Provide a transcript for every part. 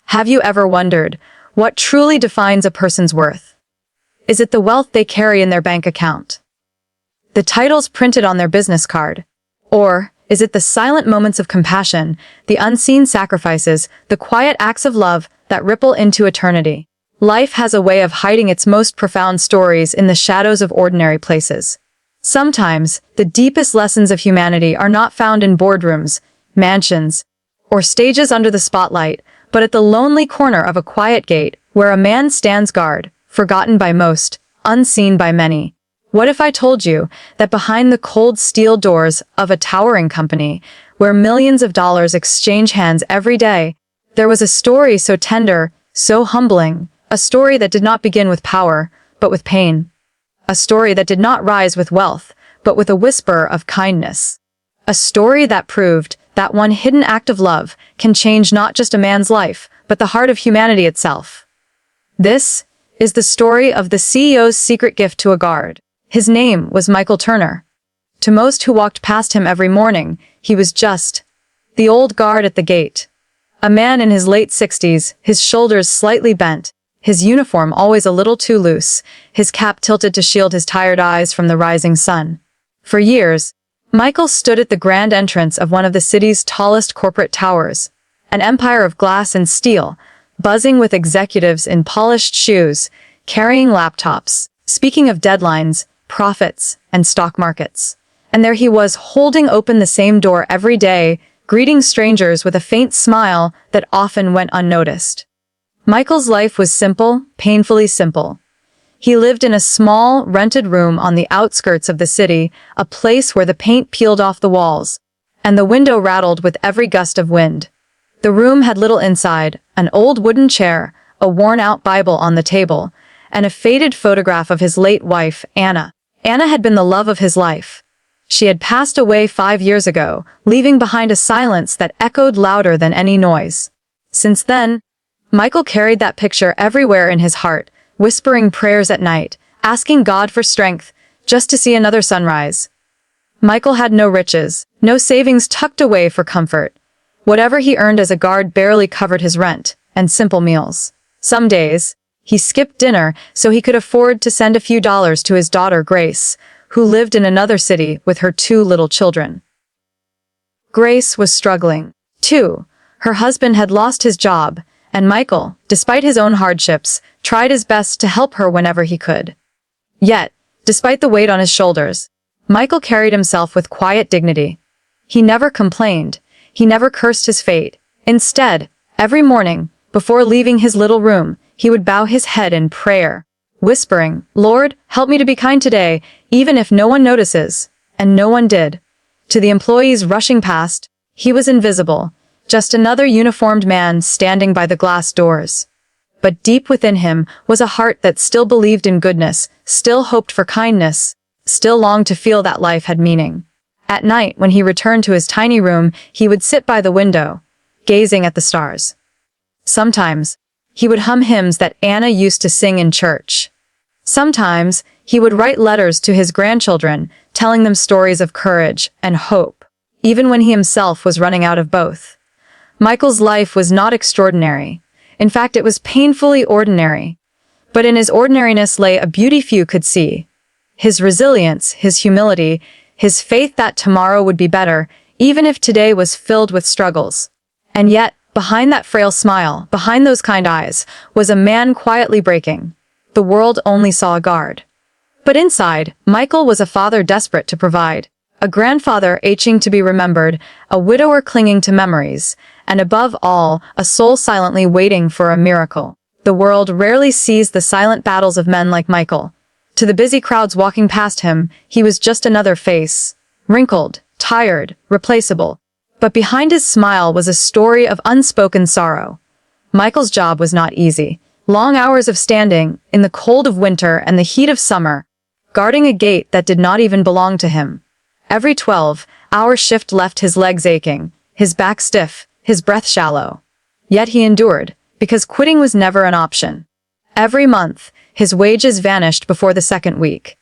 Have you ever wondered what truly defines a person's worth? Is it the wealth they carry in their bank account? The titles printed on their business card? Or is it the silent moments of compassion, the unseen sacrifices, the quiet acts of love that ripple into eternity? Life has a way of hiding its most profound stories in the shadows of ordinary places. Sometimes, the deepest lessons of humanity are not found in boardrooms, mansions, or stages under the spotlight, but at the lonely corner of a quiet gate where a man stands guard, forgotten by most, unseen by many. What if I told you that behind the cold steel doors of a towering company, where millions of dollars exchange hands every day, there was a story so tender, so humbling, a story that did not begin with power, but with pain. A story that did not rise with wealth, but with a whisper of kindness. A story that proved that one hidden act of love can change not just a man's life, but the heart of humanity itself. This is the story of the CEO's secret gift to a guard. His name was Michael Turner. To most who walked past him every morning, he was just the old guard at the gate. A man in his late 60s, his shoulders slightly bent, his uniform always a little too loose, his cap tilted to shield his tired eyes from the rising sun. For years, Michael stood at the grand entrance of one of the city's tallest corporate towers, an empire of glass and steel, buzzing with executives in polished shoes, carrying laptops, speaking of deadlines, profits, and stock markets. And there he was, holding open the same door every day, greeting strangers with a faint smile that often went unnoticed. Michael's life was simple, painfully simple. He lived in a small, rented room on the outskirts of the city, a place where the paint peeled off the walls, and the window rattled with every gust of wind. The room had little inside, an old wooden chair, a worn-out Bible on the table, and a faded photograph of his late wife, Anna. Anna had been the love of his life. She had passed away 5 years ago, leaving behind a silence that echoed louder than any noise. Since then, Michael carried that picture everywhere in his heart, whispering prayers at night, asking God for strength, just to see another sunrise. Michael had no riches, no savings tucked away for comfort. Whatever he earned as a guard barely covered his rent and simple meals. Some days, he skipped dinner so he could afford to send a few dollars to his daughter Grace, who lived in another city with her 2 little children. Grace was struggling, too. Her husband had lost his job, and Michael, despite his own hardships, tried his best to help her whenever he could. Yet, despite the weight on his shoulders, Michael carried himself with quiet dignity. He never complained. He never cursed his fate. Instead, every morning, before leaving his little room, he would bow his head in prayer, whispering, "Lord, help me to be kind today, even if no one notices." And no one did. To the employees rushing past, he was invisible, just another uniformed man standing by the glass doors. But deep within him was a heart that still believed in goodness, still hoped for kindness, still longed to feel that life had meaning. At night, when he returned to his tiny room, he would sit by the window, gazing at the stars. Sometimes, he would hum hymns that Anna used to sing in church. Sometimes, he would write letters to his grandchildren, telling them stories of courage and hope, even when he himself was running out of both. Michael's life was not extraordinary. In fact, it was painfully ordinary. But in his ordinariness lay a beauty few could see. His resilience, his humility, his faith that tomorrow would be better, even if today was filled with struggles. And yet, behind that frail smile, behind those kind eyes, was a man quietly breaking. The world only saw a guard. But inside, Michael was a father desperate to provide, a grandfather aching to be remembered, a widower clinging to memories, and above all, a soul silently waiting for a miracle. The world rarely sees the silent battles of men like Michael. To the busy crowds walking past him, he was just another face, wrinkled, tired, replaceable. But behind his smile was a story of unspoken sorrow. Michael's job was not easy. Long hours of standing, in the cold of winter and the heat of summer, guarding a gate that did not even belong to him. Every 12-hour shift left his legs aching, his back stiff, his breath shallow. Yet he endured, because quitting was never an option. Every month, his wages vanished before the second week.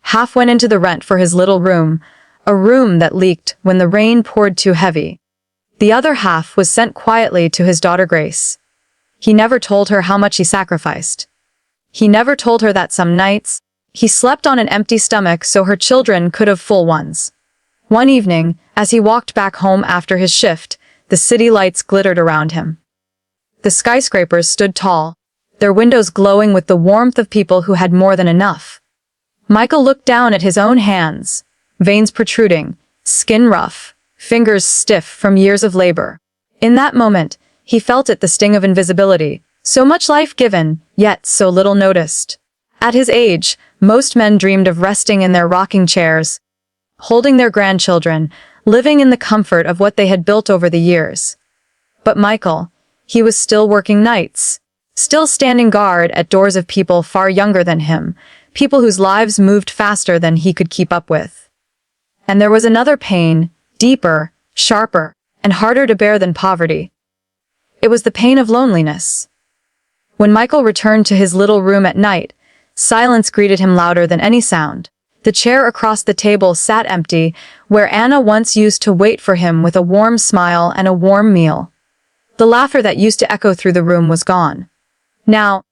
Half went into the rent for his little room, a room that leaked when the rain poured too heavy. The other half was sent quietly to his daughter Grace. He never told her how much he sacrificed. He never told her that some nights, he slept on an empty stomach so her children could have full ones. One evening, as he walked back home after his shift, the city lights glittered around him. The skyscrapers stood tall, their windows glowing with the warmth of people who had more than enough. Michael looked down at his own hands, veins protruding, skin rough, fingers stiff from years of labor. In that moment, he felt it, the sting of invisibility, so much life given, yet so little noticed. At his age, most men dreamed of resting in their rocking chairs, holding their grandchildren, living in the comfort of what they had built over the years. But Michael, he was still working nights, still standing guard at doors of people far younger than him, people whose lives moved faster than he could keep up with. And there was another pain, deeper, sharper, and harder to bear than poverty. It was the pain of loneliness. When Michael returned to his little room at night, silence greeted him louder than any sound. The chair across the table sat empty, where Anna once used to wait for him with a warm smile and a warm meal. The laughter that used to echo through the room was gone. Now,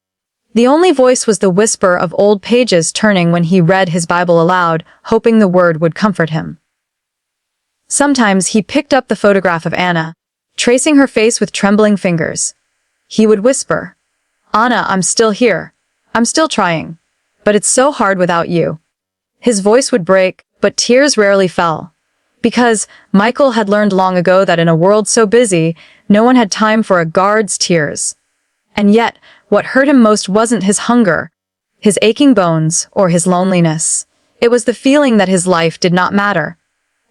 the only voice was the whisper of old pages turning when he read his Bible aloud, hoping the word would comfort him. Sometimes he picked up the photograph of Anna, tracing her face with trembling fingers. He would whisper, "Anna, I'm still here. I'm still trying. But it's so hard without you." His voice would break, but tears rarely fell. Because Michael had learned long ago that in a world so busy, no one had time for a guard's tears. And yet, what hurt him most wasn't his hunger, his aching bones, or his loneliness. It was the feeling that his life did not matter.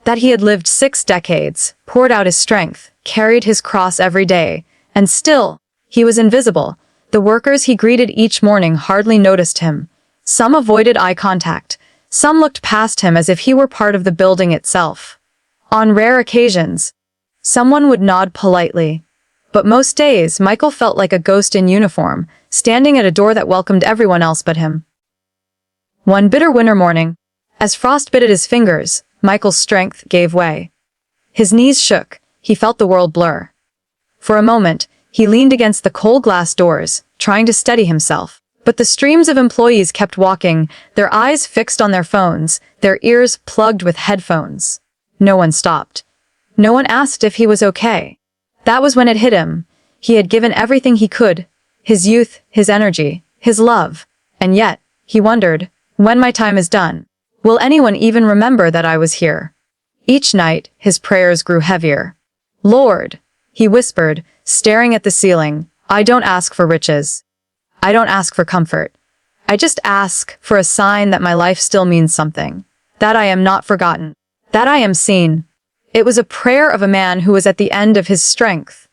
That he had lived 6 decades, poured out his strength, carried his cross every day, and still, he was invisible. The workers he greeted each morning hardly noticed him. Some avoided eye contact. Some looked past him as if he were part of the building itself. On rare occasions, someone would nod politely. But most days, Michael felt like a ghost in uniform, standing at a door that welcomed everyone else but him. One bitter winter morning, as frost bit at his fingers, Michael's strength gave way. His knees shook, he felt the world blur. For a moment, he leaned against the cold glass doors, trying to steady himself. But the streams of employees kept walking, their eyes fixed on their phones, their ears plugged with headphones. No one stopped. No one asked if he was okay. That was when it hit him. He had given everything he could, his youth, his energy, his love. And yet, he wondered, when my time is done, will anyone even remember that I was here? Each night, his prayers grew heavier. "Lord," he whispered, staring at the ceiling, "I don't ask for riches. I don't ask for comfort. I just ask for a sign that my life still means something. That I am not forgotten. That I am seen." It was a prayer of a man who was at the end of his strength.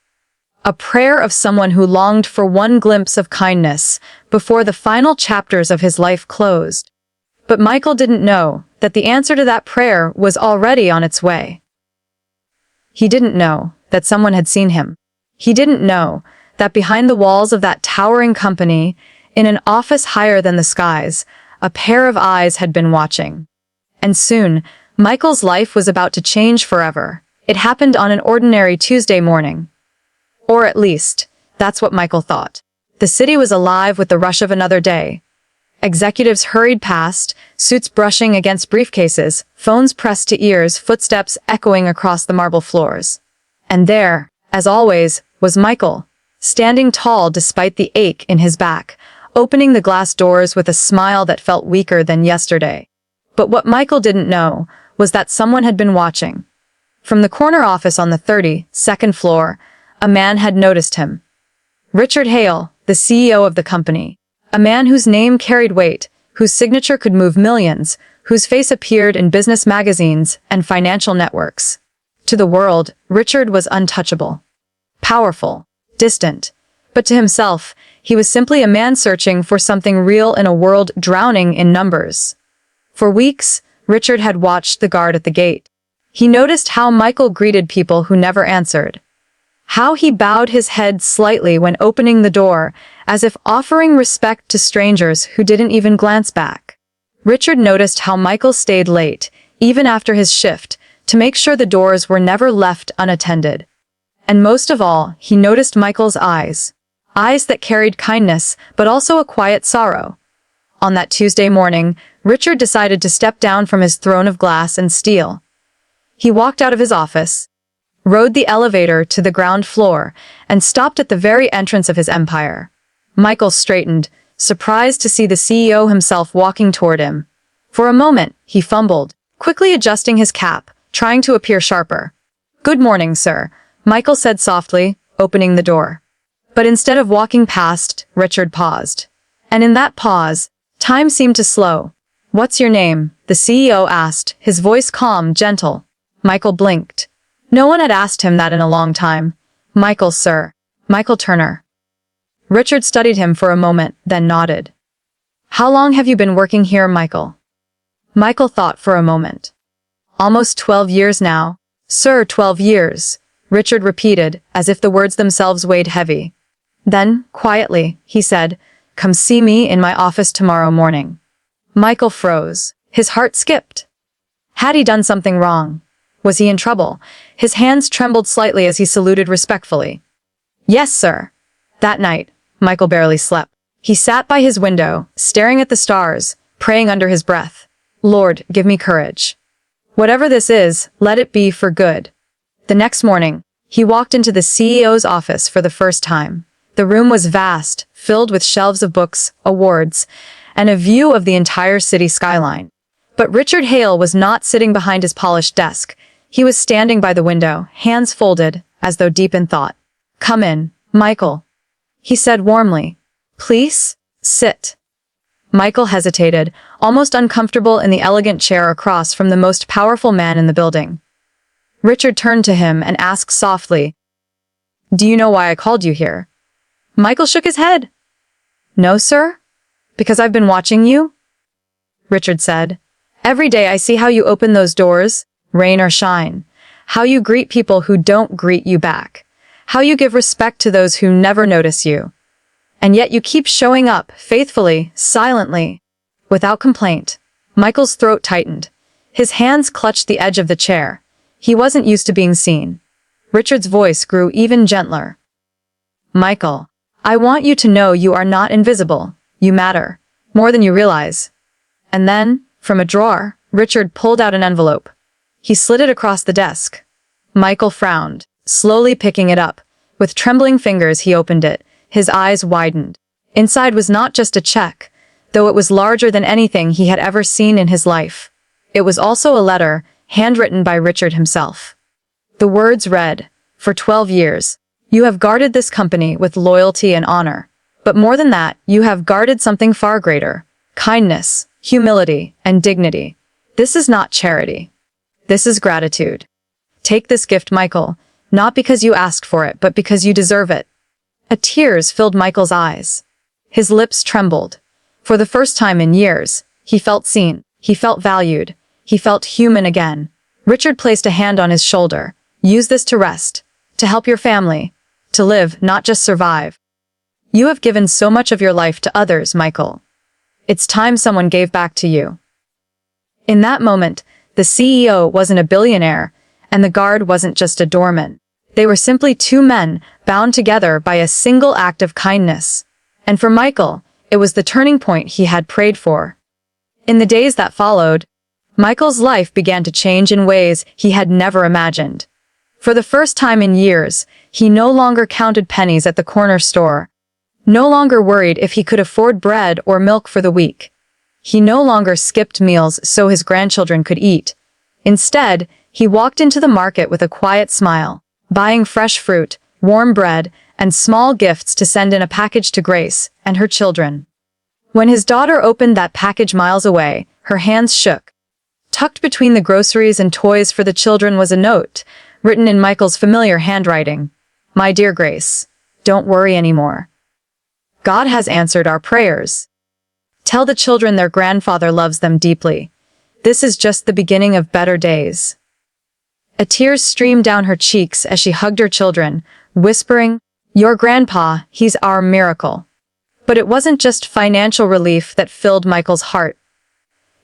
A prayer of someone who longed for one glimpse of kindness before the final chapters of his life closed. But Michael didn't know that the answer to that prayer was already on its way. He didn't know that someone had seen him. He didn't know that behind the walls of that towering company, in an office higher than the skies, a pair of eyes had been watching. And soon, Michael's life was about to change forever. It happened on an ordinary Tuesday morning. Or at least, that's what Michael thought. The city was alive with the rush of another day. Executives hurried past, suits brushing against briefcases, phones pressed to ears, footsteps echoing across the marble floors. And there, as always, was Michael, standing tall despite the ache in his back, opening the glass doors with a smile that felt weaker than yesterday. But what Michael didn't know was that someone had been watching. From the corner office on the 32nd floor, a man had noticed him. Richard Hale, the CEO of the company. A man whose name carried weight, whose signature could move millions, whose face appeared in business magazines and financial networks. To the world, Richard was untouchable. Powerful. Distant. But to himself, he was simply a man searching for something real in a world drowning in numbers. For weeks, Richard had watched the guard at the gate. He noticed how Michael greeted people who never answered. How he bowed his head slightly when opening the door, as if offering respect to strangers who didn't even glance back. Richard noticed how Michael stayed late, even after his shift, to make sure the doors were never left unattended. And most of all, he noticed Michael's eyes. eyes that carried kindness, but also a quiet sorrow. On that Tuesday morning, Richard decided to step down from his throne of glass and steel. He walked out of his office, rode the elevator to the ground floor, and stopped at the very entrance of his empire. Michael straightened, surprised to see the CEO himself walking toward him. For a moment, he fumbled, quickly adjusting his cap, trying to appear sharper. "Good morning, sir," Michael said softly, opening the door. But instead of walking past, Richard paused. And in that pause, time seemed to slow. "What's your name?" the CEO asked, his voice calm, gentle. Michael blinked. No one had asked him that in a long time. "Michael, sir. Michael Turner." Richard studied him for a moment, then nodded. "How long have you been working here, Michael?" Michael thought for a moment. "Almost 12 years now." "Sir, 12 years," Richard repeated, as if the words themselves weighed heavy. Then, quietly, he said, "Come see me in my office tomorrow morning." Michael froze. His heart skipped. Had he done something wrong? Was he in trouble? His hands trembled slightly as he saluted respectfully. "Yes, sir." That night, Michael barely slept. He sat by his window, staring at the stars, praying under his breath. "Lord, give me courage. Whatever this is, let it be for good." The next morning, he walked into the CEO's office for the first time. The room was vast, filled with shelves of books, awards, and a view of the entire city skyline. But Richard Hale was not sitting behind his polished desk. He was standing by the window, hands folded, as though deep in thought. "Come in, Michael," he said warmly. "Please, sit." Michael hesitated, almost uncomfortable in the elegant chair across from the most powerful man in the building. Richard turned to him and asked softly, "Do you know why I called you here?" Michael shook his head. "No, sir? Because I've been watching you?" Richard said, "Every day I see how you open those doors, rain or shine, how you greet people who don't greet you back, how you give respect to those who never notice you. And yet you keep showing up, faithfully, silently, without complaint." Michael's throat tightened. His hands clutched the edge of the chair. He wasn't used to being seen. Richard's voice grew even gentler. "Michael, I want you to know you are not invisible. You matter, more than you realize." And then, from a drawer, Richard pulled out an envelope. He slid it across the desk. Michael frowned, slowly picking it up. With trembling fingers, he opened it. His eyes widened. Inside was not just a check, though it was larger than anything he had ever seen in his life. It was also a letter, handwritten by Richard himself. The words read, "For 12 years, you have guarded this company with loyalty and honor. But more than that, you have guarded something far greater: kindness, humility, and dignity. This is not charity. This is gratitude. Take this gift, Michael, not because you asked for it, but because you deserve it." Tears filled Michael's eyes. His lips trembled. For the first time in years, he felt seen. He felt valued. He felt human again. Richard placed a hand on his shoulder. "Use this to rest, to help your family, to live, not just survive. You have given so much of your life to others, Michael. It's time someone gave back to you." In that moment, the CEO wasn't a billionaire, and the guard wasn't just a doorman. They were simply two men, bound together by a single act of kindness. And for Michael, it was the turning point he had prayed for. In the days that followed, Michael's life began to change in ways he had never imagined. For the first time in years, he no longer counted pennies at the corner store, no longer worried if he could afford bread or milk for the week. He no longer skipped meals so his grandchildren could eat. Instead, he walked into the market with a quiet smile, buying fresh fruit, warm bread, and small gifts to send in a package to Grace and her children. When his daughter opened that package miles away, her hands shook. Tucked between the groceries and toys for the children was a note, written in Michael's familiar handwriting. "My dear Grace, don't worry anymore. God has answered our prayers. Tell the children their grandfather loves them deeply. This is just the beginning of better days." A tear streamed down her cheeks as she hugged her children, whispering, "Your grandpa, he's our miracle." But it wasn't just financial relief that filled Michael's heart.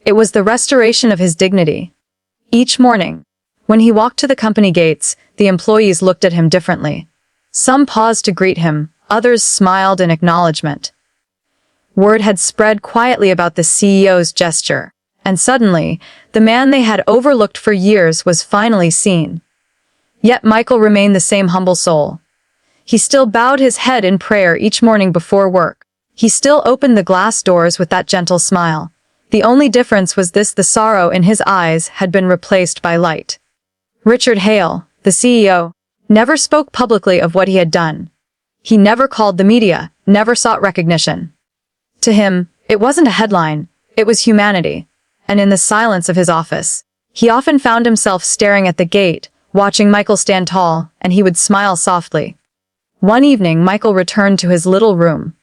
It was the restoration of his dignity. Each morning, when he walked to the company gates, the employees looked at him differently. Some paused to greet him, Others smiled in acknowledgement. Word had spread quietly about the CEO's gesture, and suddenly, the man they had overlooked for years was finally seen. Yet Michael remained the same humble soul. He still bowed his head in prayer each morning before work. He still opened the glass doors with that gentle smile. The only difference was this: the sorrow in his eyes had been replaced by light. Richard Hale, the CEO, never spoke publicly of what he had done. He never called the media, never sought recognition. To him, it wasn't a headline, it was humanity. And in the silence of his office, he often found himself staring at the gate, watching Michael stand tall, and he would smile softly. One evening, Michael returned to his little room.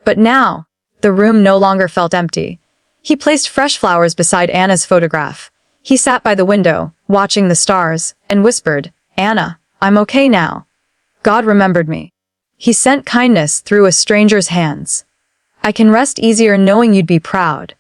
But now, the room no longer felt empty. He placed fresh flowers beside Anna's photograph. He sat by the window, watching the stars, and whispered, "Anna, I'm okay now. God remembered me. He sent kindness through a stranger's hands. I can rest easier knowing you'd be proud."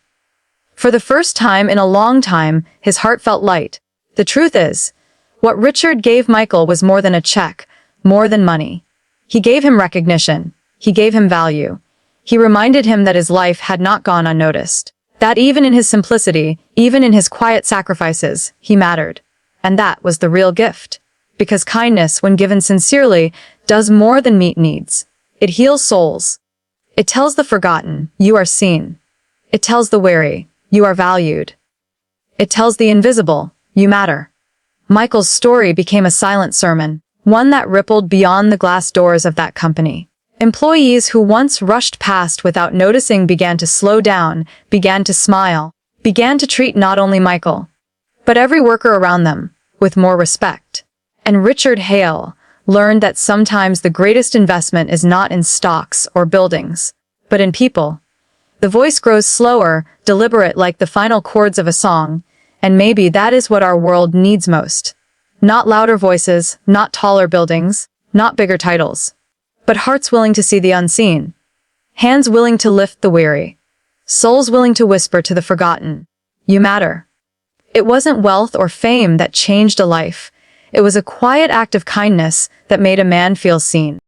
For the first time in a long time, his heart felt light. The truth is, what Richard gave Michael was more than a check, more than money. He gave him recognition. He gave him value. He reminded him that his life had not gone unnoticed. That even in his simplicity, even in his quiet sacrifices, he mattered. And that was the real gift. Because kindness, when given sincerely, does more than meet needs. It heals souls. It tells the forgotten, you are seen. It tells the weary, you are valued. It tells the invisible, you matter. Michael's story became a silent sermon, one that rippled beyond the glass doors of that company. Employees who once rushed past without noticing began to slow down, began to smile, began to treat not only Michael, but every worker around them, with more respect. And Richard Hale learned that sometimes the greatest investment is not in stocks or buildings, but in people. The voice grows slower, deliberate like the final chords of a song, and maybe that is what our world needs most. Not louder voices, not taller buildings, not bigger titles, but hearts willing to see the unseen, hands willing to lift the weary, souls willing to whisper to the forgotten, you matter. It wasn't wealth or fame that changed a life. It was a quiet act of kindness that made a man feel seen.